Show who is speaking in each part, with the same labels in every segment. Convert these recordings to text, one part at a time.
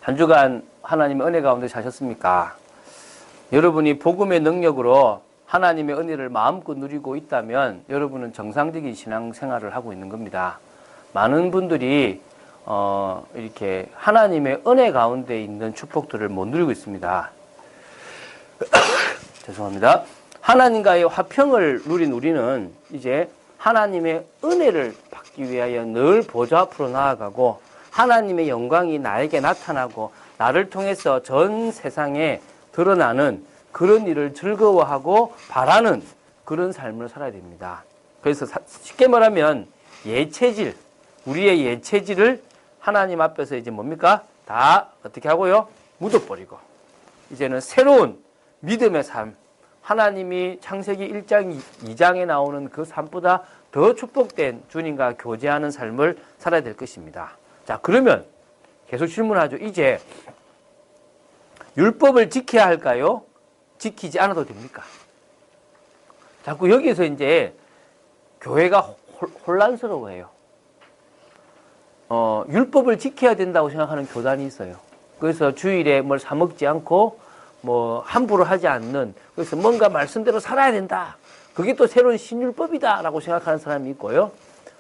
Speaker 1: 한 주간 하나님의 은혜 가운데 사셨습니까? 여러분이 복음의 능력으로 하나님의 은혜를 마음껏 누리고 있다면 여러분은 정상적인 신앙생활을 하고 있는 겁니다. 많은 분들이 이렇게 하나님의 은혜 가운데 있는 축복들을 못 누리고 있습니다. 죄송합니다. 하나님과의 화평을 누린 우리는 이제 하나님의 은혜를 받기 위하여 늘 보좌 앞으로 나아가고 하나님의 영광이 나에게 나타나고 나를 통해서 전 세상에 드러나는 그런 일을 즐거워하고 바라는 그런 삶을 살아야 됩니다. 그래서 쉽게 말하면 예체질, 우리의 예체질을 하나님 앞에서 이제 뭡니까? 다 어떻게 하고요? 묻어버리고 이제는 새로운 믿음의 삶, 하나님이 창세기 1장, 2장에 나오는 그 삶보다 더 축복된 주님과 교제하는 삶을 살아야 될 것입니다. 자, 그러면 계속 질문하죠. 이제 율법을 지켜야 할까요? 지키지 않아도 됩니까? 자꾸 여기서 이제 교회가 혼란스러워해요. 율법을 지켜야 된다고 생각하는 교단이 있어요. 그래서 주일에 뭘 사먹지 않고 뭐 함부로 하지 않는, 그래서 뭔가 말씀대로 살아야 된다. 그게 또 새로운 신율법이다 라고 생각하는 사람이 있고요.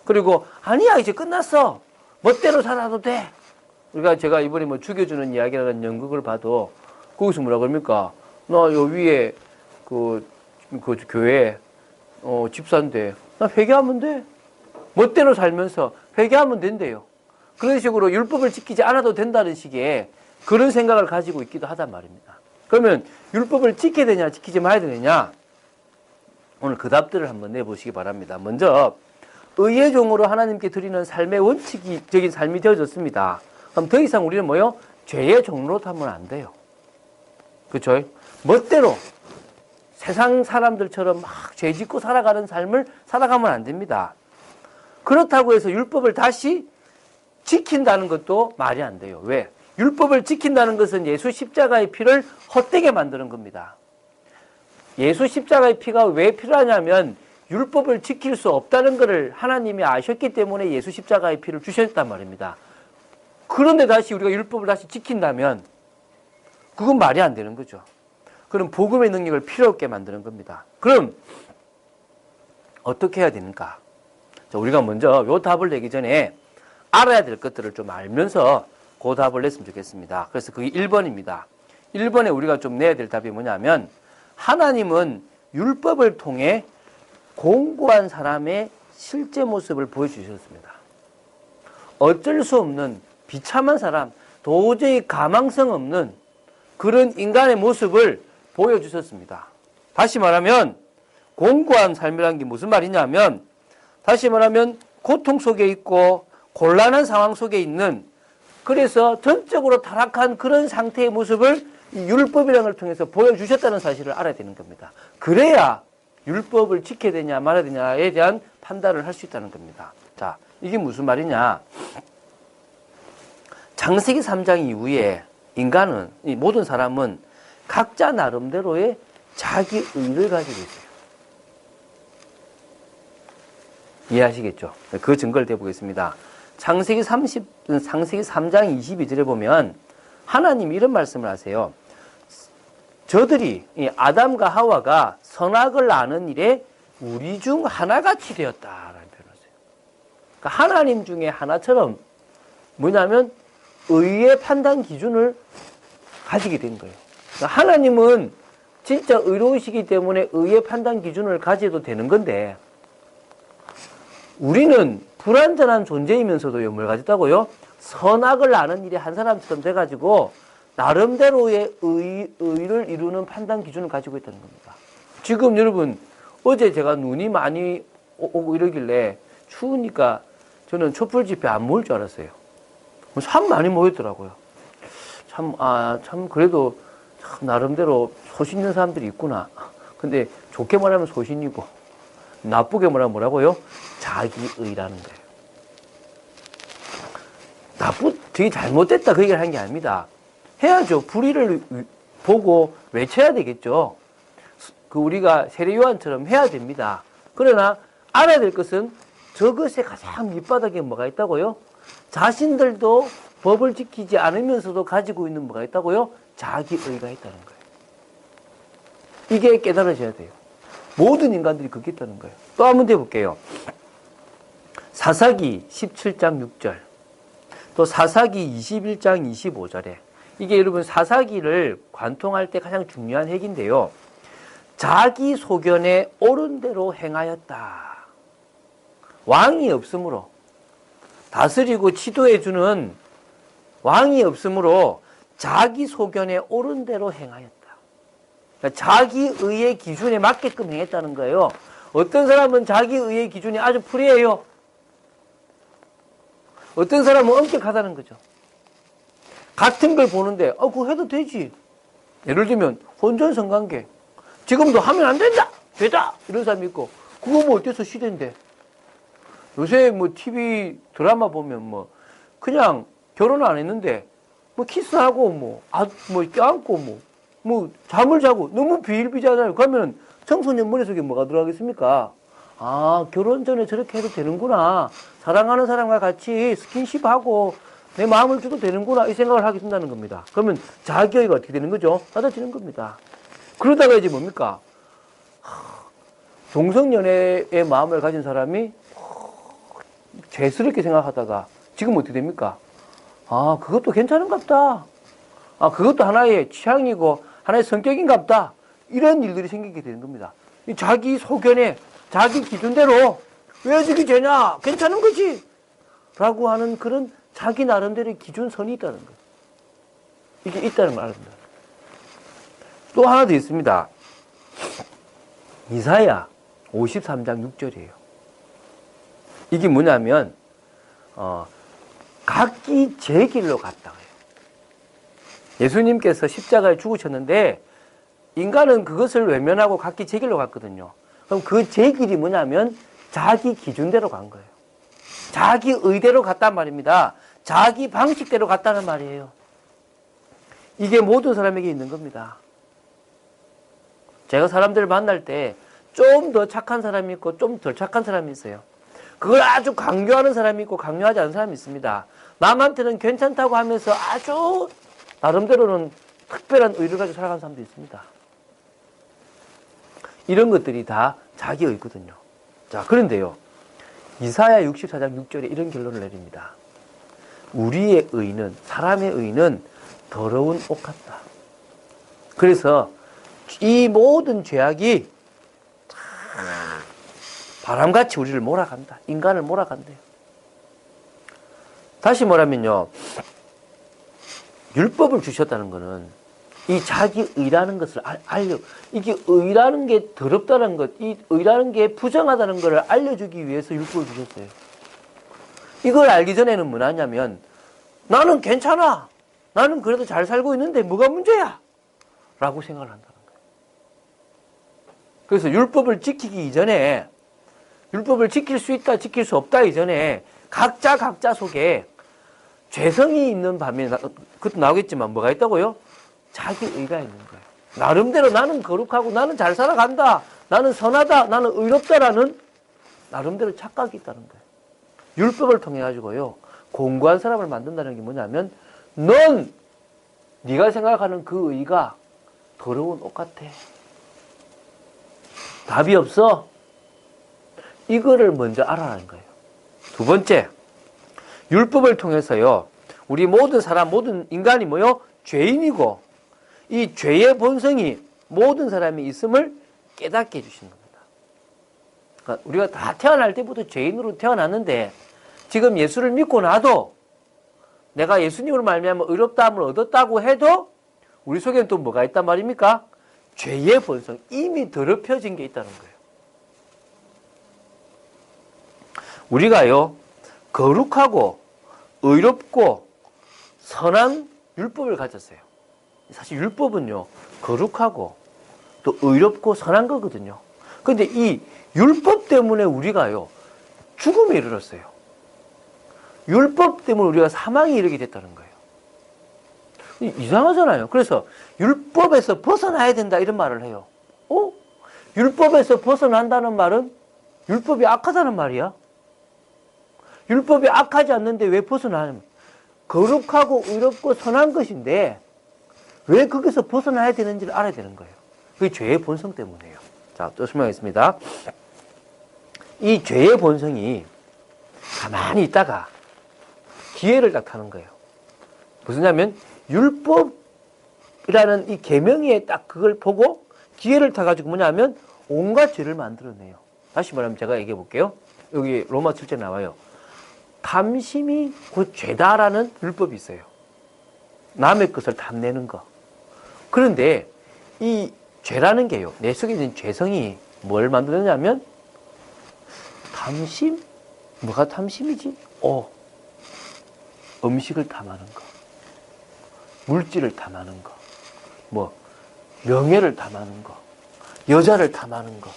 Speaker 1: 그리고 아니야, 이제 끝났어. 멋대로 살아도 돼. 우리가 제가 이번에 뭐 죽여주는 이야기라는 연극을 봐도 거기서 뭐라 그럽니까? 나 요 위에 그 교회 집사인데 나 회개하면 돼. 멋대로 살면서 회개하면 된대요. 그런 식으로 율법을 지키지 않아도 된다는 식의 그런 생각을 가지고 있기도 하단 말입니다. 그러면 율법을 지켜야 되냐 지키지 말아야 되느냐, 오늘 그 답들을 한번 내보시기 바랍니다. 먼저 의의 종으로 하나님께 드리는 삶의 원칙적인 삶이 되어졌습니다. 그럼 더 이상 우리는 뭐요? 죄의 종로로 하면 안 돼요. 그렇죠? 멋대로 세상 사람들처럼 막 죄 짓고 살아가는 삶을 살아가면 안 됩니다. 그렇다고 해서 율법을 다시 지킨다는 것도 말이 안 돼요. 왜? 율법을 지킨다는 것은 예수 십자가의 피를 헛되게 만드는 겁니다. 예수 십자가의 피가 왜 필요하냐면 율법을 지킬 수 없다는 것을 하나님이 아셨기 때문에 예수 십자가의 피를 주셨단 말입니다. 그런데 다시 우리가 율법을 다시 지킨다면 그건 말이 안 되는 거죠. 그럼 복음의 능력을 필요 없게 만드는 겁니다. 그럼 어떻게 해야 되는가? 자, 우리가 먼저 요 답을 내기 전에 알아야 될 것들을 좀 알면서 그 답을 냈으면 좋겠습니다. 그래서 그게 1번입니다. 1번에 우리가 좀 내야 될 답이 뭐냐면, 하나님은 율법을 통해 공고한 사람의 실제 모습을 보여주셨습니다. 어쩔 수 없는 비참한 사람, 도저히 가망성 없는 그런 인간의 모습을 보여주셨습니다. 다시 말하면 공고한 삶이라는 게 무슨 말이냐면, 다시 말하면 고통 속에 있고 곤란한 상황 속에 있는, 그래서 전적으로 타락한 그런 상태의 모습을 이 율법이라는 걸 통해서 보여주셨다는 사실을 알아야 되는 겁니다. 그래야 율법을 지켜야 되냐 말아야 되냐에 대한 판단을 할 수 있다는 겁니다. 자, 이게 무슨 말이냐? 창세기 3장 이후에 인간은, 이 모든 사람은 각자 나름대로의 자기 의를 가지고 있어요. 이해하시겠죠? 그 증거를 대보겠습니다. 창세기 3장 22절에 보면 하나님이 이런 말씀을 하세요. 저들이, 아담과 하와가 선악을 아는 일에 우리 중 하나같이 되었다라는 표현을 하세요. 그러니까 하나님 중에 하나처럼 뭐냐면 의의 판단 기준을 가지게 된 거예요. 그러니까 하나님은 진짜 의로우시기 때문에 의의 판단 기준을 가져도 되는 건데, 우리는 불완전한 존재이면서도요, 뭘 가졌다고요? 선악을 아는 일이 한 사람처럼 돼가지고 나름대로의 의를 이루는 판단 기준을 가지고 있다는 겁니다. 지금 여러분, 어제 제가 눈이 많이 오고 이러길래 추우니까 저는 촛불 집회 안 모일 줄 알았어요. 참 많이 모였더라고요. 참 그래도 참 나름대로 소신 있는 사람들이 있구나. 근데 좋게 말하면 소신이고 나쁘게 말하면 뭐라고요? 자기의라는 거예요. 되게 잘못됐다 그 얘기를 한 게 아닙니다. 해야죠. 불의를 보고 외쳐야 되겠죠. 우리가 세례 요한처럼 해야 됩니다. 그러나 알아야 될 것은 저것의 가장 밑바닥에 뭐가 있다고요? 자신들도 법을 지키지 않으면서도 가지고 있는 뭐가 있다고요? 자기의가 있다는 거예요. 이게 깨달아져야 돼요. 모든 인간들이 그게 있다는 거예요. 또 한 문제 볼게요. 사사기 17장 6절, 또 사사기 21장 25절에 이게 여러분 사사기를 관통할 때 가장 중요한 핵인데요. 자기 소견에 옳은 대로 행하였다. 왕이 없으므로, 다스리고 지도해주는 왕이 없으므로 자기 소견에 옳은 대로 행하였다. 그러니까 자기의의 기준에 맞게끔 행했다는 거예요. 어떤 사람은 자기의의 기준이 아주 프리해요. 어떤 사람은 엄격하다는 거죠. 같은 걸 보는데 그거 해도 되지. 예를 들면 혼전성관계 지금도 하면 안 된다, 되다 이런 사람이 있고, 그거 뭐 어때서 시대인데. 요새 뭐 TV 드라마 보면 뭐 그냥 결혼 안 했는데 뭐 키스하고 뭐 껴안고 뭐 잠을 자고 너무 비일비재하잖아요. 그러면 청소년 머릿속에 뭐가 들어가겠습니까? 아, 결혼 전에 저렇게 해도 되는구나. 사랑하는 사람과 같이 스킨십하고 내 마음을 줘도 되는구나. 이 생각을 하게 된다는 겁니다. 그러면 자기의가 어떻게 되는 거죠? 낮아지는 겁니다. 그러다가 이제 뭡니까? 동성연애의 마음을 가진 사람이 죄스럽게 생각하다가 지금 어떻게 됩니까? 아, 그것도 괜찮은갑다. 아, 그것도 하나의 취향이고 하나의 성격인갑다. 이런 일들이 생기게 되는 겁니다. 자기 소견에 자기 기준대로 왜 저기 되냐? 괜찮은 거지? 라고 하는 그런 자기 나름대로의 기준선이 있다는 거예요. 이게 있다는 걸 알아야 됩니다. 또 하나 더 있습니다. 이사야 53장 6절이에요. 이게 뭐냐면 각기 제 길로 갔다 해요. 예수님께서 십자가에 죽으셨는데 인간은 그것을 외면하고 각기 제 길로 갔거든요. 그럼 그 제 길이 뭐냐면 자기 기준대로 간 거예요. 자기 의대로 갔단 말입니다. 자기 방식대로 갔다는 말이에요. 이게 모든 사람에게 있는 겁니다. 제가 사람들을 만날 때 좀 더 착한 사람이 있고 좀 덜 착한 사람이 있어요. 그걸 아주 강요하는 사람이 있고 강요하지 않는 사람이 있습니다. 남한테는 괜찮다고 하면서 아주 나름대로는 특별한 의를 가지고 살아가는 사람도 있습니다. 이런 것들이 다 자기의거든요. 자, 그런데요. 이사야 64장 6절에 이런 결론을 내립니다. 우리의 의는, 사람의 의는 더러운 옷 같다. 그래서 이 모든 죄악이 바람같이 우리를 몰아간다. 인간을 몰아간대요. 다시 말하면요. 율법을 주셨다는 것은 이 자기의라는 것을 이게 의라는 게 더럽다는 것, 이 의라는 게 부정하다는 것을 알려주기 위해서 율법을 주셨어요. 이걸 알기 전에는 뭐냐면 나는 괜찮아. 나는 그래도 잘 살고 있는데 뭐가 문제야? 라고 생각을 한다는 거예요. 그래서 율법을 지키기 이전에, 율법을 지킬 수 있다, 지킬 수 없다 이전에 각자 속에 죄성이 있는 밤에, 그것도 나오겠지만 뭐가 있다고요? 자기의가 있는 거예요. 나름대로 나는 거룩하고 나는 잘 살아간다, 나는 선하다, 나는 의롭다라는 나름대로 착각이 있다는 거예요. 율법을 통해 가지고요 공고한 사람을 만든다는 게 뭐냐면 넌 네가 생각하는 그 의가 더러운 옷 같아. 답이 없어. 이거를 먼저 알아라는 거예요. 두 번째, 율법을 통해서요 우리 모든 사람, 모든 인간이 뭐요? 죄인이고 이 죄의 본성이 모든 사람이 있음을 깨닫게 해주시는 겁니다. 그러니까 우리가 다 태어날 때부터 죄인으로 태어났는데 지금 예수를 믿고 나도 내가 예수님을 말미암아 의롭다함을 얻었다고 해도 우리 속에는 또 뭐가 있단 말입니까? 죄의 본성, 이미 더럽혀진 게 있다는 거예요. 우리가요 거룩하고 의롭고 선한 율법을 가졌어요. 사실 율법은요 거룩하고 또 의롭고 선한 거거든요. 그런데 이 율법 때문에 우리가요 죽음에 이르렀어요. 율법 때문에 우리가 사망에 이르게 됐다는 거예요. 이상하잖아요. 그래서 율법에서 벗어나야 된다 이런 말을 해요. 율법에서 벗어난다는 말은 율법이 악하다는 말이야. 율법이 악하지 않는데 왜 벗어나냐면 거룩하고 의롭고 선한 것인데 왜 거기서 벗어나야 되는지를 알아야 되는 거예요. 그게 죄의 본성 때문이에요. 자, 또 설명하겠습니다. 이 죄의 본성이 가만히 있다가 기회를 딱 타는 거예요. 무슨냐면 율법이라는 이 계명에 딱 그걸 보고 기회를 타가지고 뭐냐면 온갖 죄를 만들어내요. 다시 말하면 제가 얘기해 볼게요. 여기 로마 7절 나와요. 탐심이 곧 죄다라는 율법이 있어요. 남의 것을 탐내는 거. 그런데 이 죄라는 게요, 내 속에 있는 죄성이 뭘 만드느냐면 탐심? 뭐가 탐심이지? 음식을 탐하는 거, 물질을 탐하는 거, 뭐 명예를 탐하는 거, 여자를 탐하는 거,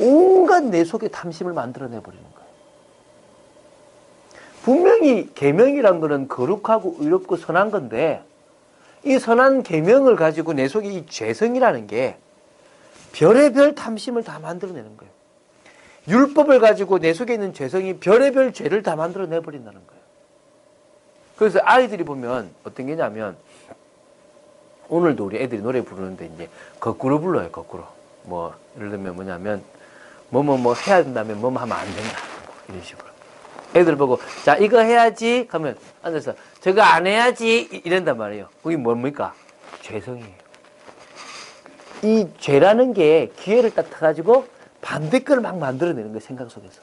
Speaker 1: 온갖 내 속에 탐심을 만들어내 버리는 거예요. 분명히 계명이란 거는 거룩하고 의롭고 선한 건데 이 선한 계명을 가지고 내 속에 이 죄성이라는 게 별의별 탐심을 다 만들어내는 거예요. 율법을 가지고 내 속에 있는 죄성이 별의별 죄를 다 만들어내 버린다는 거예요. 그래서 아이들이 보면 어떤 게냐면 오늘도 우리 애들이 노래 부르는데 이제 거꾸로 불러요. 거꾸로. 뭐 예를 들면 뭐냐면 뭐 해야 된다면 뭐 하면 안 된다. 이런 식으로. 애들 보고 자 이거 해야지 하면 앉아서 저거 안 해야지 이런단 말이에요. 그게 뭡니까? 죄성이에요. 이 죄라는 게 기회를 딱 타가지고 반대 걸 막 만들어내는 거예요. 생각 속에서.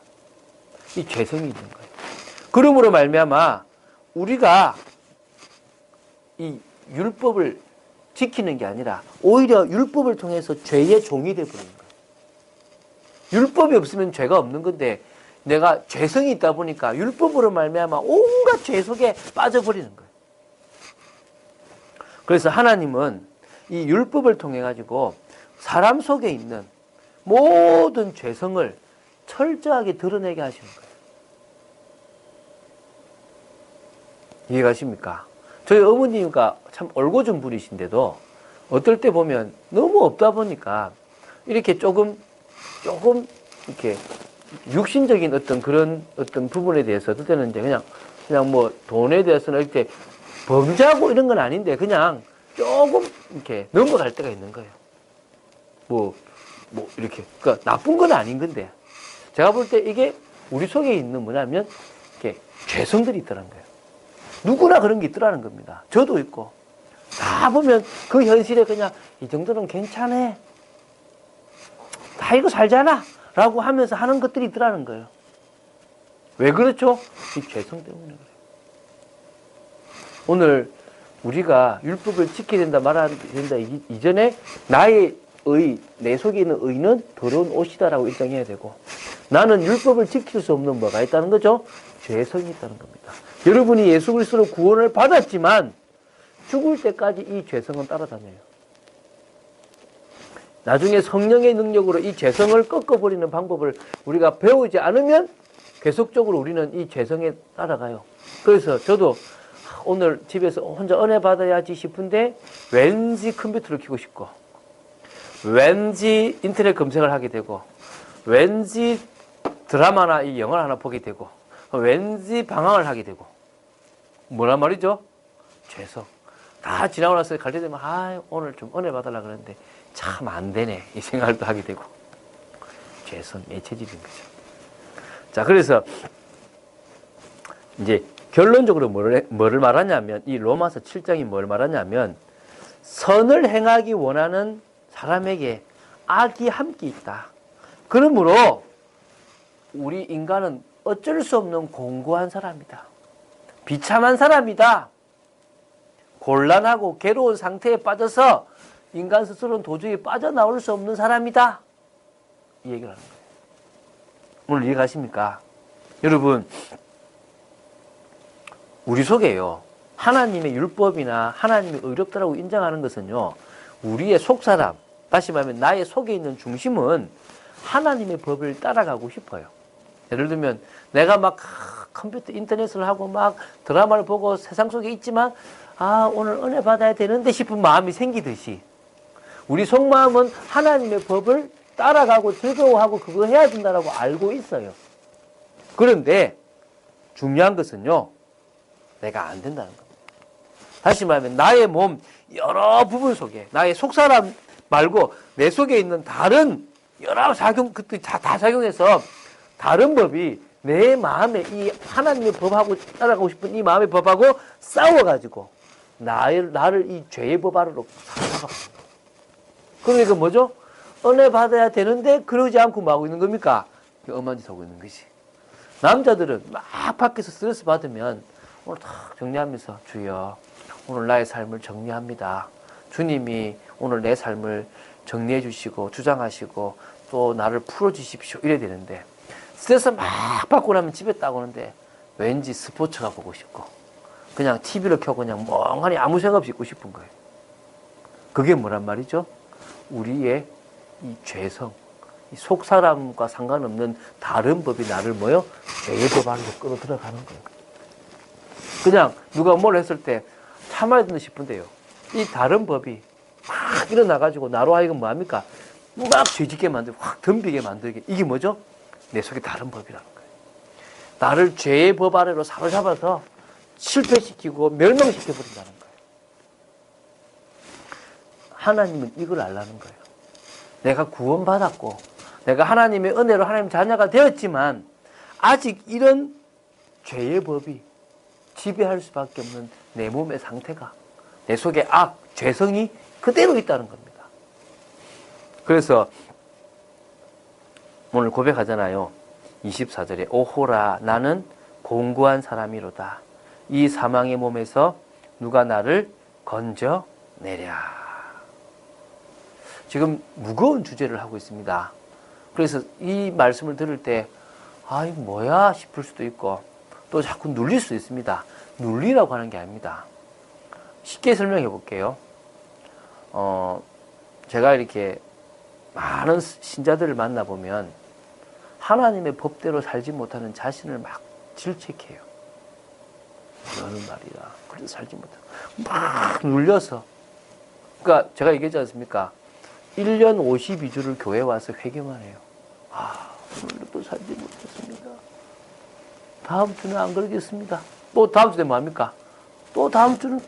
Speaker 1: 이 죄성이 있는 거예요. 그러므로 말미암아 우리가 이 율법을 지키는 게 아니라 오히려 율법을 통해서 죄의 종이 되어버리는 거예요. 율법이 없으면 죄가 없는 건데 내가 죄성이 있다 보니까 율법으로 말미암아 온갖 죄 속에 빠져버리는 거예요. 그래서 하나님은 이 율법을 통해 가지고 사람 속에 있는 모든 죄성을 철저하게 드러내게 하시는 거예요. 이해가십니까? 저희 어머니가 참 올곧은 분이신데도 어떨 때 보면 너무 없다 보니까 이렇게 조금 이렇게 육신적인 어떤 그런 어떤 부분에 대해서 어떨 때는 이제 그냥 뭐 돈에 대해서는 이렇게 범죄하고 이런 건 아닌데 그냥 조금 이렇게 넘어갈 때가 있는 거예요. 뭐 이렇게. 그러니까 나쁜 건 아닌 건데 제가 볼 때 이게 우리 속에 있는 뭐냐면 이렇게 죄성들이 있더라는 거예요. 누구나 그런 게 있더라는 겁니다. 저도 있고. 다 보면 그 현실에 그냥 이 정도는 괜찮아. 다 이거 살잖아. 라고 하면서 하는 것들이 있더라는 거예요. 왜 그렇죠? 이 죄성 때문에 그래요. 오늘 우리가 율법을 지켜야 된다 말아야 된다 이전에 나의 내 속에 있는 의는 더러운 옷이다라고 인정해야 되고 나는 율법을 지킬 수 없는 뭐가 있다는 거죠? 죄성이 있다는 겁니다. 여러분이 예수 그리스도로 구원을 받았지만 죽을 때까지 이 죄성은 따라다녀요. 나중에 성령의 능력으로 이 죄성을 꺾어버리는 방법을 우리가 배우지 않으면 계속적으로 우리는 이 죄성에 따라가요. 그래서 저도 오늘 집에서 혼자 은혜 받아야지 싶은데 왠지 컴퓨터를 켜고 싶고 왠지 인터넷 검색을 하게 되고 왠지 드라마나 이 영화를 하나 보게 되고 왠지 방황을 하게 되고 뭐란 말이죠? 죄성. 다 지나고 나서 갈 때 되면 오늘 좀 은혜 받으려고 그러는데 참 안 되네 이 생각을 또 하게 되고 죄성, 매체질인 거죠. 자, 그래서 이제 결론적으로 뭐를 말하냐면 이 로마서 7장이 뭘 말하냐면 선을 행하기 원하는 사람에게 악이 함께 있다. 그러므로 우리 인간은 어쩔 수 없는 공고한 사람이다. 비참한 사람이다. 곤란하고 괴로운 상태에 빠져서 인간 스스로는 도저히 빠져나올 수 없는 사람이다. 이 얘기를 하는 거예요. 오늘 이해가십니까? 여러분, 우리 속에요. 하나님의 율법이나 하나님의 의롭다라고 인정하는 것은요. 우리의 속사람, 다시 말하면 나의 속에 있는 중심은 하나님의 법을 따라가고 싶어요. 예를 들면 내가 막 컴퓨터 인터넷을 하고 막 드라마를 보고 세상 속에 있지만 오늘 은혜 받아야 되는데 싶은 마음이 생기듯이 우리 속마음은 하나님의 법을 따라가고 즐거워하고 그거 해야 된다라고 알고 있어요. 그런데 중요한 것은요. 내가 안 된다는 겁니다. 다시 말하면 나의 몸 여러 부분 속에 나의 속사람 말고 내 속에 있는 다른 여러 작용, 그때 다 작용해서 다른 법이 내 마음에 이 하나님의 법하고 따라가고 싶은 이 마음의 법하고 싸워가지고 나를 이 죄의 법 아래로 살아가. 그러니까 뭐죠? 은혜 받아야 되는데 그러지 않고 뭐 하고 있는 겁니까? 엄한 짓 하고 있는 거지. 남자들은 막 밖에서 스트레스 받으면 오늘 탁 정리하면서 주여 오늘 나의 삶을 정리합니다. 주님이 오늘 내 삶을 정리해 주시고 주장하시고 또 나를 풀어주십시오. 이래야 되는데 스트레스 막 받고 나면 집에 딱 오는데 왠지 스포츠가 보고 싶고 그냥 TV를 켜고 그냥 멍하니 아무 생각 없이 있고 싶은 거예요. 그게 뭐란 말이죠? 우리의 이 죄성, 이 속사람과 상관없는 다른 법이 나를 뭐요? 죄의 법 안으로 끌어들어가는 거예요. 그냥 누가 뭘 했을 때 참아야 된다 싶은데요. 이 다른 법이 막 일어나가지고 나로 하여금 뭐합니까? 막 죄짓게 만들고 확 덤비게 만들게. 이게 뭐죠? 내 속에 다른 법이라는 거예요. 나를 죄의 법 아래로 사로잡아서 실패시키고 멸망시켜버린다는 거예요. 하나님은 이걸 알라는 거예요. 내가 구원받았고 내가 하나님의 은혜로 하나님 자녀가 되었지만 아직 이런 죄의 법이 지배할 수밖에 없는 내 몸의 상태가 내 속에 죄성이 그대로 있다는 겁니다. 그래서 오늘 고백하잖아요. 24절에 오호라 나는 공고한 사람이로다. 이 사망의 몸에서 누가 나를 건져내랴. 지금 무거운 주제를 하고 있습니다. 그래서 이 말씀을 들을 때 이거 뭐야 싶을 수도 있고 또 자꾸 눌릴 수도 있습니다. 눌리라고 하는 게 아닙니다. 쉽게 설명해 볼게요. 제가 이렇게 많은 신자들을 만나보면 하나님의 법대로 살지 못하는 자신을 막 질책해요. 너는 말이야. 그래도 살지 못하고 막 눌려서. 그러니까 제가 얘기했지 않습니까? 1년 52주를 교회 와서 회개만 해요. 오늘도 살지 못했습니다. 다음 주는 안 그러겠습니다. 또 다음 주에 뭐 합니까? 또 다음 주는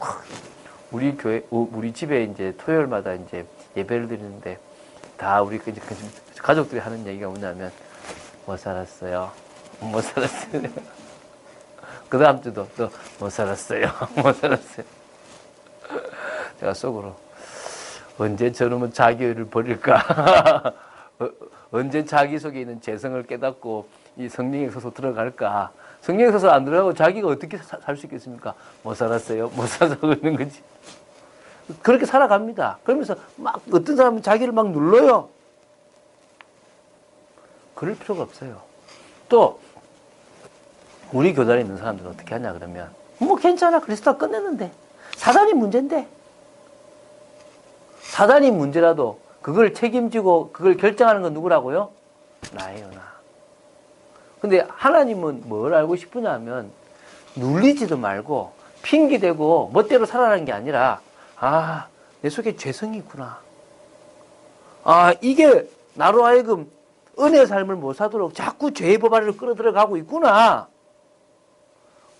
Speaker 1: 우리 교회, 우리 집에 이제 토요일마다 이제 예배를 드리는데 다 우리 이제 가족들이 하는 얘기가 뭐냐면 못 살았어요. 못 살았어요. 그 다음 주도 또 못 살았어요. 못 살았어요. 제가 속으로 언제 저놈은 자기를 버릴까? 언제 자기 속에 있는 재성을 깨닫고 이 성령의 서서 들어갈까? 성령의 서서 안 들어가고 자기가 어떻게 살 수 있겠습니까? 못 살았어요. 못 살아서 그러는 거지. 그렇게 살아갑니다. 그러면서 막 어떤 사람은 자기를 막 눌러요. 그럴 필요가 없어요. 또 우리 교단에 있는 사람들은 어떻게 하냐 그러면 뭐 괜찮아. 그리스도가 끝냈는데. 사단이 문제인데. 사단이 문제라도 그걸 책임지고 그걸 결정하는 건 누구라고요? 나예요, 나. 근데 하나님은 뭘 알고 싶으냐 하면 눌리지도 말고 핑계대고 멋대로 살아라는 게 아니라 내 속에 죄성이 있구나. 이게 나로 하여금 은혜의 삶을 못 사도록 자꾸 죄의 법 아래로 끌어들어가고 있구나.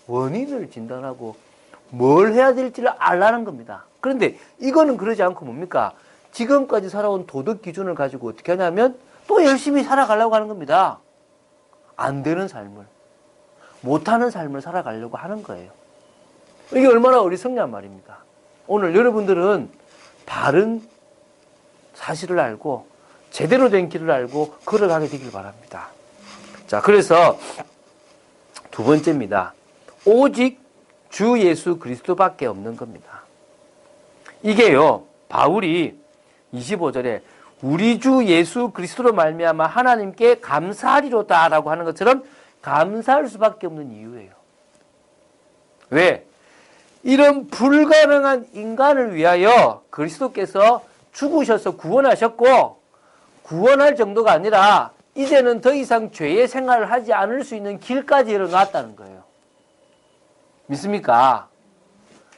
Speaker 1: 원인을 진단하고 뭘 해야 될지를 알라는 겁니다. 그런데 이거는 그러지 않고 뭡니까? 지금까지 살아온 도덕 기준을 가지고 어떻게 하냐면 또 열심히 살아가려고 하는 겁니다. 안 되는 삶을, 못하는 삶을 살아가려고 하는 거예요. 이게 얼마나 어리석냐 말입니다. 오늘 여러분들은 바른 사실을 알고 제대로 된 길을 알고 걸어가게 되길 바랍니다. 자, 그래서 두 번째입니다. 오직 주 예수 그리스도밖에 없는 겁니다. 이게요, 바울이 25절에 우리 주 예수 그리스도로 말미암아 하나님께 감사하리로다라고 하는 것처럼 감사할 수밖에 없는 이유예요. 왜? 이런 불가능한 인간을 위하여 그리스도께서 죽으셔서 구원하셨고, 구원할 정도가 아니라 이제는 더 이상 죄의 생활을 하지 않을 수 있는 길까지 열어놨다는 거예요. 믿습니까?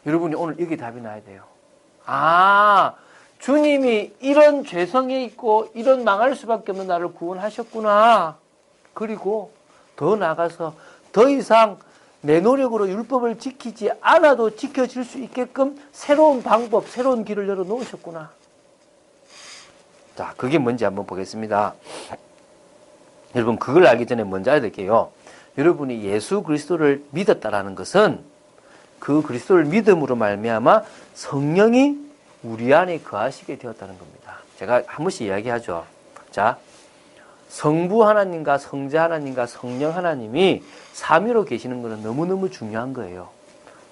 Speaker 1: 여러분이 오늘 여기 답이 나야 돼요. 주님이 이런 죄성에 있고 이런 망할 수밖에 없는 나를 구원하셨구나. 그리고 더 나아가서 더 이상 내 노력으로 율법을 지키지 않아도 지켜질 수 있게끔 새로운 방법, 새로운 길을 열어놓으셨구나. 자, 그게 뭔지 한번 보겠습니다. 여러분, 그걸 알기 전에 먼저 알아야 될게요. 여러분이 예수 그리스도를 믿었다라는 것은 그 그리스도를 믿음으로 말미암아 성령이 우리 안에 거하시게 되었다는 겁니다. 제가 한 번씩 이야기하죠. 자, 성부 하나님과 성자 하나님과 성령 하나님이 삼위로 계시는 것은 너무너무 중요한 거예요.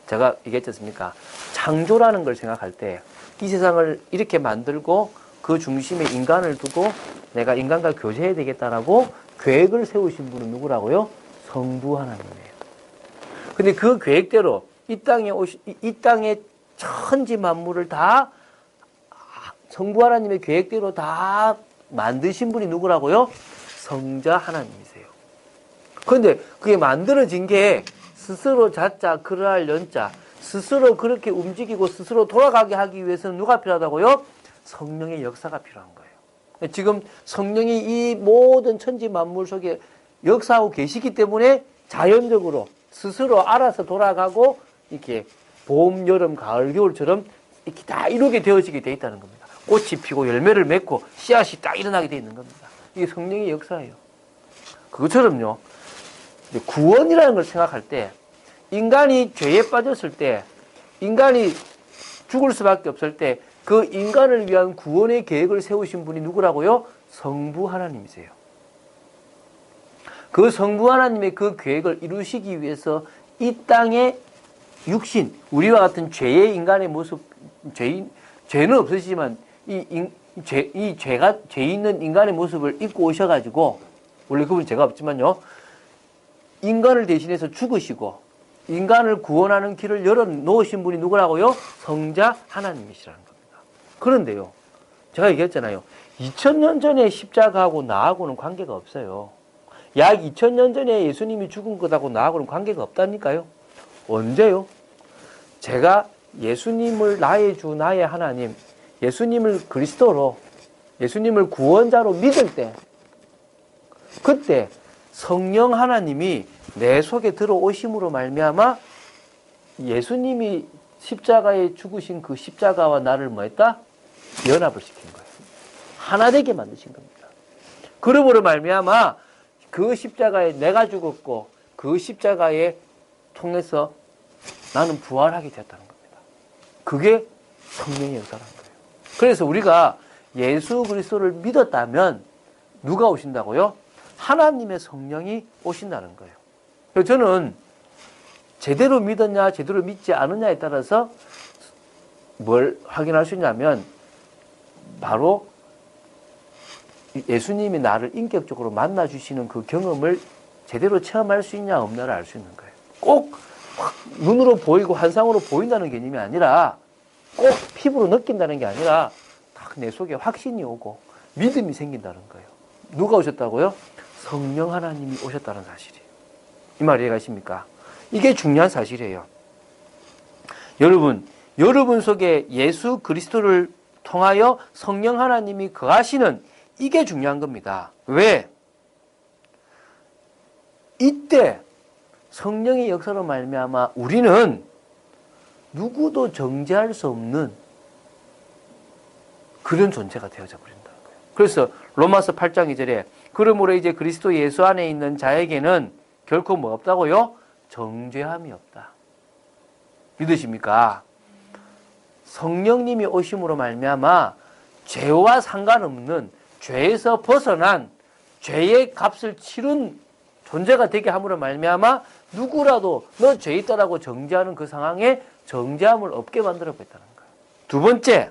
Speaker 1: 제가 얘기했지 않습니까? 창조라는 걸 생각할 때 이 세상을 이렇게 만들고 그 중심에 인간을 두고 내가 인간과 교제해야 되겠다라고 계획을 세우신 분은 누구라고요? 성부 하나님이에요. 근데 그 계획대로 이 땅의 천지 만물을 다 성부 하나님의 계획대로 다 만드신 분이 누구라고요? 성자 하나님이세요. 그런데 그게 만들어진 게 스스로 자자 그러할 연자 스스로 그렇게 움직이고 스스로 돌아가게 하기 위해서는 누가 필요하다고요? 성령의 역사가 필요한 거예요. 지금 성령이 이 모든 천지 만물 속에 역사하고 계시기 때문에 자연적으로 스스로 알아서 돌아가고 이렇게 봄, 여름, 가을, 겨울처럼 이렇게 다 이루게 되어지게 돼 있다는 겁니다. 꽃이 피고 열매를 맺고 씨앗이 딱 일어나게 돼 있는 겁니다. 이게 성령의 역사예요. 그것처럼요. 구원이라는 걸 생각할 때 인간이 죄에 빠졌을 때 인간이 죽을 수밖에 없을 때 그 인간을 위한 구원의 계획을 세우신 분이 누구라고요? 성부 하나님이세요. 그 성부 하나님의 그 계획을 이루시기 위해서 이 땅에 육신, 우리와 같은 죄의 인간의 모습, 죄는 없으시지만 죄 있는 인간의 모습을 입고 오셔가지고, 원래 그분 죄가 없지만요, 인간을 대신해서 죽으시고, 인간을 구원하는 길을 열어놓으신 분이 누구라고요? 성자 하나님이시라는 겁니다. 그런데요, 제가 얘기했잖아요. 2000년 전에 십자가하고 나하고는 관계가 없어요. 약 2000년 전에 예수님이 죽은 것하고 나하고는 관계가 없다니까요. 언제요? 제가 예수님을 나의 주, 나의 하나님, 예수님을 그리스도로, 예수님을 구원자로 믿을 때, 그때 성령 하나님이 내 속에 들어오심으로 말미암아 예수님이 십자가에 죽으신 그 십자가와 나를 뭐 했다? 연합을 시킨 거예요. 하나 되게 만드신 겁니다. 그러므로 말미암아 그 십자가에 내가 죽었고 그 십자가에 통해서 나는 부활하게 되었다는 겁니다. 그게 성령의 역사라는 거예요. 그래서 우리가 예수 그리스도를 믿었다면 누가 오신다고요? 하나님의 성령이 오신다는 거예요. 그래서 저는 제대로 믿었냐 제대로 믿지 않았냐에 따라서 뭘 확인할 수 있냐면 바로 예수님이 나를 인격적으로 만나주시는 그 경험을 제대로 체험할 수 있냐 없냐를 알 수 있는 거예요. 꼭 눈으로 보이고 환상으로 보인다는 개념이 아니라 꼭 피부로 느낀다는 게 아니라 딱 내 속에 확신이 오고 믿음이 생긴다는 거예요. 누가 오셨다고요? 성령 하나님이 오셨다는 사실이에요. 이 말 이해가십니까? 이게 중요한 사실이에요. 여러분 속에 예수 그리스도를 통하여 성령 하나님이 거하시는 이게 중요한 겁니다. 왜? 이때 성령의 역사로 말미암아 우리는 누구도 정죄할 수 없는 그런 존재가 되어져 버린다는 거예요. 그래서 로마서 8장 2절에 그러므로 이제 그리스도 예수 안에 있는 자에게는 결코 뭐 없다고요? 정죄함이 없다. 믿으십니까? 성령님이 오심으로 말미암아 죄와 상관없는 죄에서 벗어난 죄의 값을 치른 존재가 되게 함으로 말미암아 누구라도 너 죄 있다라고 정죄하는 그 상황에 정죄함을 없게 만들어 버렸다는 거예요. 두 번째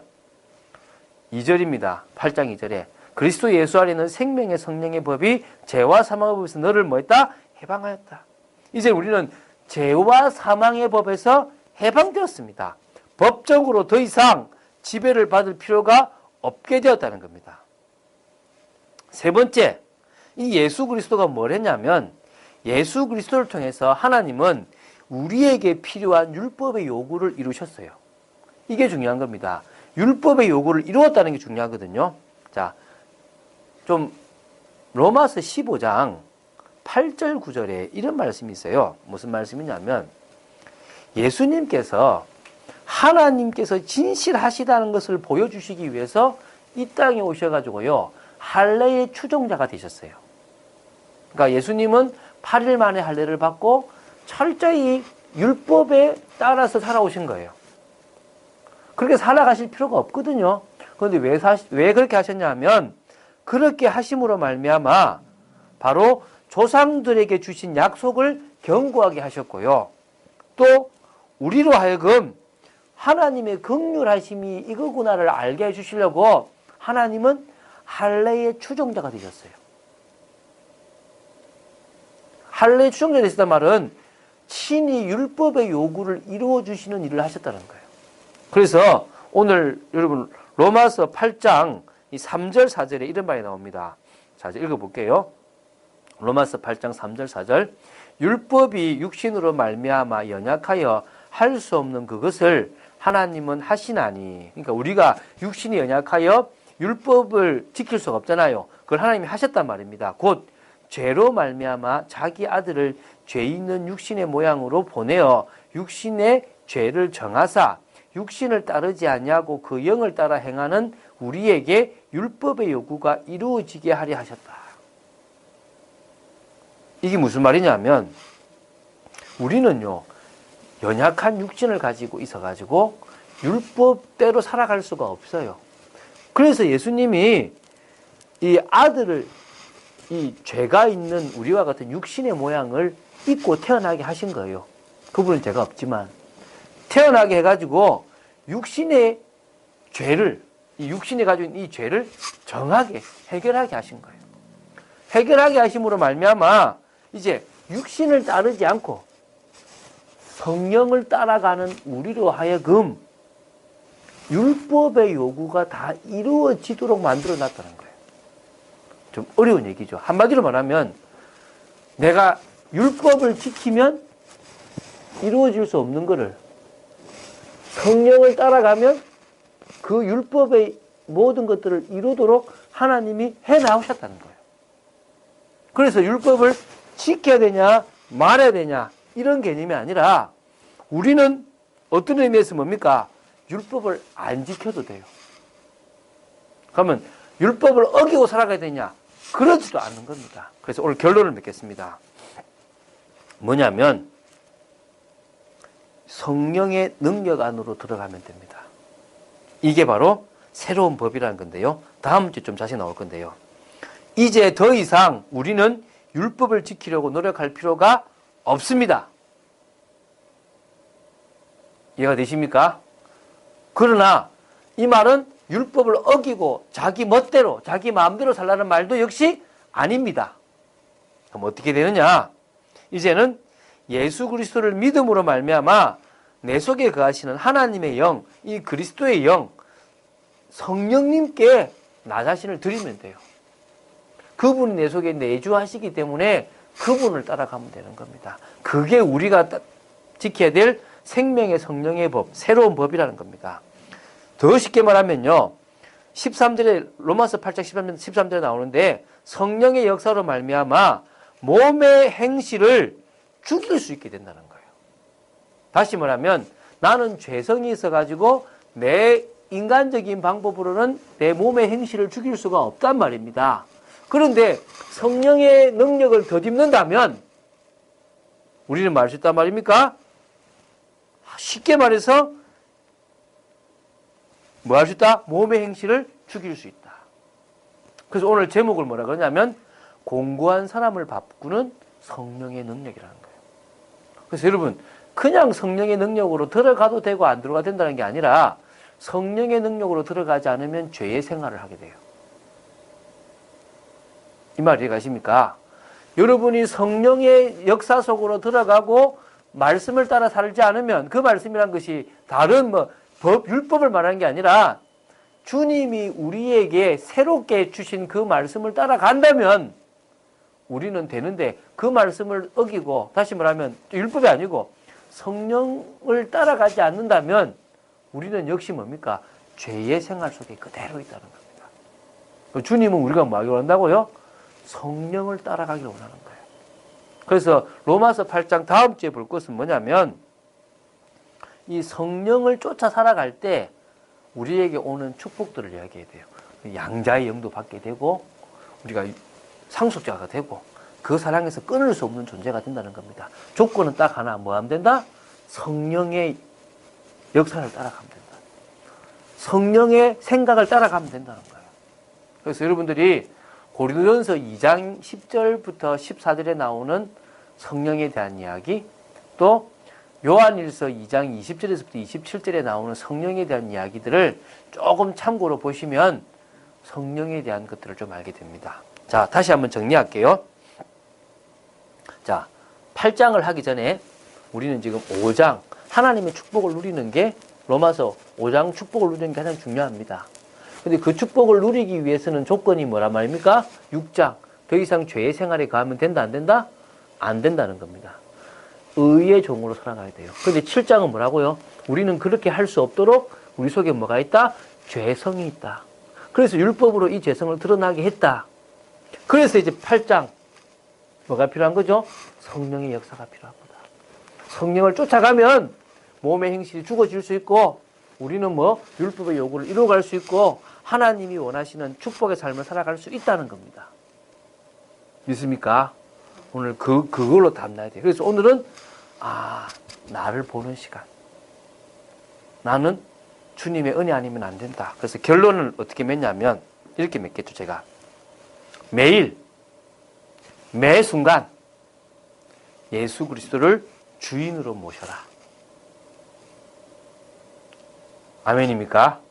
Speaker 1: 2절입니다. 8장 2절에 그리스도 예수 안에 있는 생명의 성령의 법이 죄와 사망의 법에서 너를 뭐 했다? 해방하였다. 이제 우리는 죄와 사망의 법에서 해방되었습니다. 법적으로 더 이상 지배를 받을 필요가 없게 되었다는 겁니다. 세 번째, 이 예수 그리스도가 뭘 했냐면 예수 그리스도를 통해서 하나님은 우리에게 필요한 율법의 요구를 이루셨어요. 이게 중요한 겁니다. 율법의 요구를 이루었다는 게 중요하거든요. 자, 좀 로마서 15장 8절 9절에 이런 말씀이 있어요. 무슨 말씀이냐면 예수님께서 하나님께서 진실하시다는 것을 보여주시기 위해서 이 땅에 오셔가지고요, 할례의 추종자가 되셨어요. 그러니까 예수님은 8일 만에 할례를 받고 철저히 율법에 따라서 살아오신 거예요. 그렇게 살아가실 필요가 없거든요. 그런데 왜 그렇게 하셨냐면, 그렇게 하심으로 말미암아 바로 조상들에게 주신 약속을 견고하게 하셨고요, 또 우리로 하여금 하나님의 긍휼하심이 이거구나를 알게 해주시려고 하나님은 할례의 추종자가 되셨어요. 할례의 추종자가 되셨단 말은 친히 율법의 요구를 이루어주시는 일을 하셨다는 거예요. 그래서 오늘 여러분 로마서 8장 3절 4절에 이런 말이 나옵니다. 자, 읽어볼게요. 로마서 8장 3절 4절. 율법이 육신으로 말미암아 연약하여 할 수 없는 그것을 하나님은 하시나니. 그러니까 우리가 육신이 연약하여 율법을 지킬 수가 없잖아요. 그걸 하나님이 하셨단 말입니다. 곧 죄로 말미암아 자기 아들을 죄 있는 육신의 모양으로 보내어 육신의 죄를 정하사 육신을 따르지 아니하고 그 영을 따라 행하는 우리에게 율법의 요구가 이루어지게 하려 하셨다. 이게 무슨 말이냐면, 우리는요, 연약한 육신을 가지고 있어가지고 율법대로 살아갈 수가 없어요. 그래서 예수님이 이 아들을, 이 죄가 있는 우리와 같은 육신의 모양을 입고 태어나게 하신 거예요. 그분은 죄가 없지만 태어나게 해가지고 육신의 죄를, 이 육신이 가지고 있는 이 죄를 정하게, 해결하게 하신 거예요. 해결하게 하심으로 말미암아 이제 육신을 따르지 않고 성령을 따라가는 우리로 하여금 율법의 요구가 다 이루어지도록 만들어 놨다는 거예요. 좀 어려운 얘기죠. 한마디로 말하면 내가 율법을 지키면 이루어질 수 없는 거를 성령을 따라가면 그 율법의 모든 것들을 이루도록 하나님이 해 나오셨다는 거예요. 그래서 율법을 지켜야 되냐 말아야 되냐 이런 개념이 아니라 우리는 어떤 의미에서 뭡니까? 율법을 안 지켜도 돼요. 그러면 율법을 어기고 살아가야 되냐? 그러지도 않는 겁니다. 그래서 오늘 결론을 맺겠습니다. 뭐냐면 성령의 능력 안으로 들어가면 됩니다. 이게 바로 새로운 법이라는 건데요. 다음 주에 좀 자세히 나올 건데요. 이제 더 이상 우리는 율법을 지키려고 노력할 필요가 없습니다. 이해가 되십니까? 그러나 이 말은 율법을 어기고 자기 멋대로 자기 마음대로 살라는 말도 역시 아닙니다. 그럼 어떻게 되느냐? 이제는 예수 그리스도를 믿음으로 말미암아 내 속에 거하시는 하나님의 영, 이 그리스도의 영, 성령님께 나 자신을 드리면 돼요. 그분이 내 속에 내주하시기 때문에 그분을 따라가면 되는 겁니다. 그게 우리가 지켜야 될 생명의 성령의 법, 새로운 법이라는 겁니다. 더 쉽게 말하면요, 13절에 로마서 8장 13절에 나오는데 성령의 역사로 말미암아 몸의 행실을 죽일 수 있게 된다는 거예요. 다시 말하면 나는 죄성이 있어가지고 내 인간적인 방법으로는 내 몸의 행실을 죽일 수가 없단 말입니다. 그런데 성령의 능력을 덧입는다면 우리는 말 수 있단 말입니까? 쉽게 말해서 뭐 할 수 있다? 몸의 행실을 죽일 수 있다. 그래서 오늘 제목을 뭐라 그러냐면 공고한 사람을 바꾸는 성령의 능력이라는 거예요. 그래서 여러분 그냥 성령의 능력으로 들어가도 되고 안 들어가도 된다는 게 아니라 성령의 능력으로 들어가지 않으면 죄의 생활을 하게 돼요. 이 말 이해가십니까? 여러분이 성령의 역사 속으로 들어가고 말씀을 따라 살지 않으면 그 말씀이란 것이 다른 율법을 말하는 게 아니라 주님이 우리에게 새롭게 주신 그 말씀을 따라간다면 우리는 되는데 그 말씀을 어기고 다시 말하면 율법이 아니고 성령을 따라가지 않는다면 우리는 역시 뭡니까? 죄의 생활 속에 그대로 있다는 겁니다. 주님은 우리가 뭐 하기를 원한다고요? 성령을 따라가기를 원하는 거예요. 그래서 로마서 8장 다음 주에 볼 것은 뭐냐면 이 성령을 쫓아 살아갈 때 우리에게 오는 축복들을 이야기해야 돼요. 양자의 영도 받게 되고 우리가 상속자가 되고 그 사랑에서 끊을 수 없는 존재가 된다는 겁니다. 조건은 딱 하나, 뭐 하면 된다? 성령의 역사를 따라가면 된다. 성령의 생각을 따라가면 된다는 거예요. 그래서 여러분들이 고린도전서 2장 10절부터 14절에 나오는 성령에 대한 이야기, 또 요한일서 2장 20절에서부터 27절에 나오는 성령에 대한 이야기들을 조금 참고로 보시면 성령에 대한 것들을 좀 알게 됩니다. 자, 다시 한번 정리할게요. 자, 8장을 하기 전에 우리는 지금 5장 하나님의 축복을 누리는 게 로마서 5장 축복을 누리는 게 가장 중요합니다. 근데 그 축복을 누리기 위해서는 조건이 뭐란 말입니까? 6장 더 이상 죄의 생활에 가하면 된다 안 된다? 안 된다는 겁니다. 의의 종으로 살아가야 돼요. 근데 7장은 뭐라고요? 우리는 그렇게 할 수 없도록 우리 속에 뭐가 있다? 죄성이 있다. 그래서 율법으로 이 죄성을 드러나게 했다. 그래서 이제 8장 뭐가 필요한 거죠? 성령의 역사가 필요합니다. 성령을 쫓아가면 몸의 행실이 죽어질 수 있고 우리는 뭐 율법의 요구를 이루어갈 수 있고 하나님이 원하시는 축복의 삶을 살아갈 수 있다는 겁니다. 믿습니까? 오늘 그걸로 담나야 돼요. 그래서 오늘은 나를 보는 시간. 나는 주님의 은혜 아니면 안 된다. 그래서 결론을 어떻게 맺냐면 이렇게 맺겠죠. 제가 매일 매 순간 예수 그리스도를 주인으로 모셔라. 아멘입니까?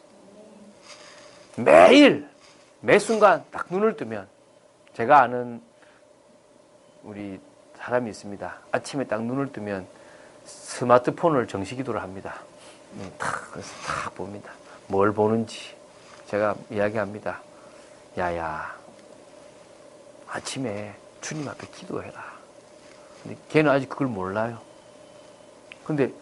Speaker 1: 매일 매 순간 딱 눈을 뜨면 제가 아는 우리 사람이 있습니다. 아침에 딱 눈을 뜨면 스마트폰을 정시기도를 합니다. 그래서 딱 봅니다. 뭘 보는지 제가 이야기합니다. 야야, 아침에 주님 앞에 기도해라. 근데 걔는 아직 그걸 몰라요. 근데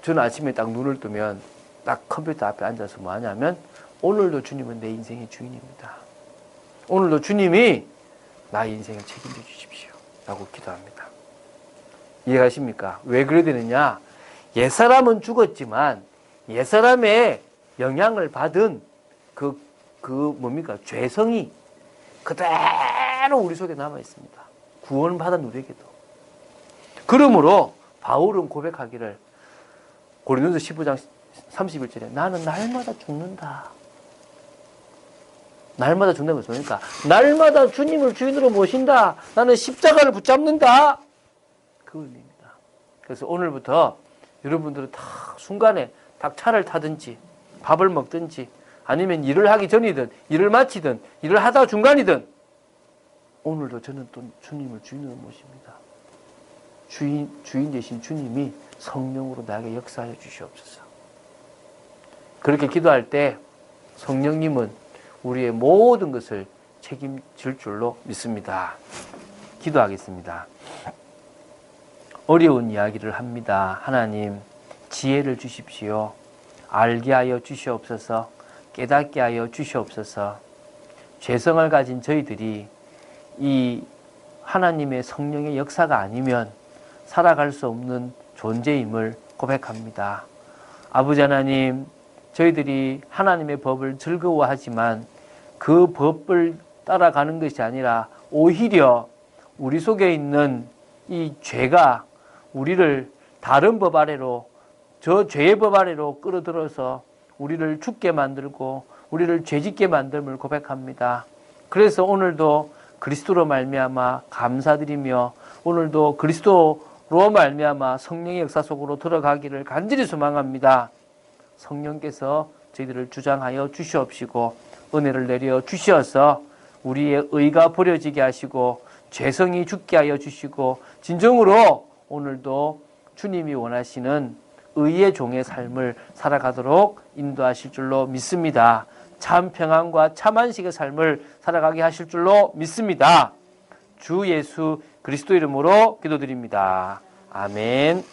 Speaker 1: 저는 아침에 딱 눈을 뜨면 딱 컴퓨터 앞에 앉아서 뭐 하냐면 오늘도 주님은 내 인생의 주인입니다. 오늘도 주님이 나의 인생을 책임져 주십시오. 라고 기도합니다. 이해가십니까? 왜 그래야 되느냐? 옛사람은 죽었지만 옛사람의 영향을 받은 뭡니까? 죄성이 그대로 우리 속에 남아 있습니다. 구원받은 우리에게도. 그러므로 바울은 고백하기를 고린도서 15장 31절에 나는 날마다 죽는다. 날마다 죽는다는 것은 뭡니까? 날마다 주님을 주인으로 모신다. 나는 십자가를 붙잡는다. 그 의미입니다. 그래서 오늘부터 여러분들은 딱 순간에 딱 차를 타든지 밥을 먹든지 아니면 일을 하기 전이든 일을 마치든 일을 하다가 중간이든 오늘도 저는 또 주님을 주인으로 모십니다. 주인 되신 주님이 성령으로 나에게 역사하여 주시옵소서. 그렇게 기도할 때 성령님은 우리의 모든 것을 책임질 줄로 믿습니다. 기도하겠습니다. 어려운 이야기를 합니다. 하나님, 지혜를 주십시오. 알게 하여 주시옵소서. 깨닫게 하여 주시옵소서. 죄성을 가진 저희들이 이 하나님의 성령의 역사가 아니면 살아갈 수 없는 존재임을 고백합니다. 아버지 하나님, 저희들이 하나님의 법을 즐거워하지만 그 법을 따라가는 것이 아니라 오히려 우리 속에 있는 이 죄가 우리를 다른 법 아래로, 저 죄의 법 아래로 끌어들여서 우리를 죽게 만들고 우리를 죄짓게 만듦을 고백합니다. 그래서 오늘도 그리스도로 말미암아 감사드리며 오늘도 그리스도로 말미암아 성령의 역사 속으로 들어가기를 간절히 소망합니다. 성령께서 저희들을 주장하여 주시옵시고 은혜를 내려 주시어서 우리의 의가 버려지게 하시고 죄성이 죽게 하여 주시고 진정으로 오늘도 주님이 원하시는 의의 종의 삶을 살아가도록 인도하실 줄로 믿습니다. 참 평안과 참 안식의 삶을 살아가게 하실 줄로 믿습니다. 주 예수 그리스도 이름으로 기도드립니다. 아멘.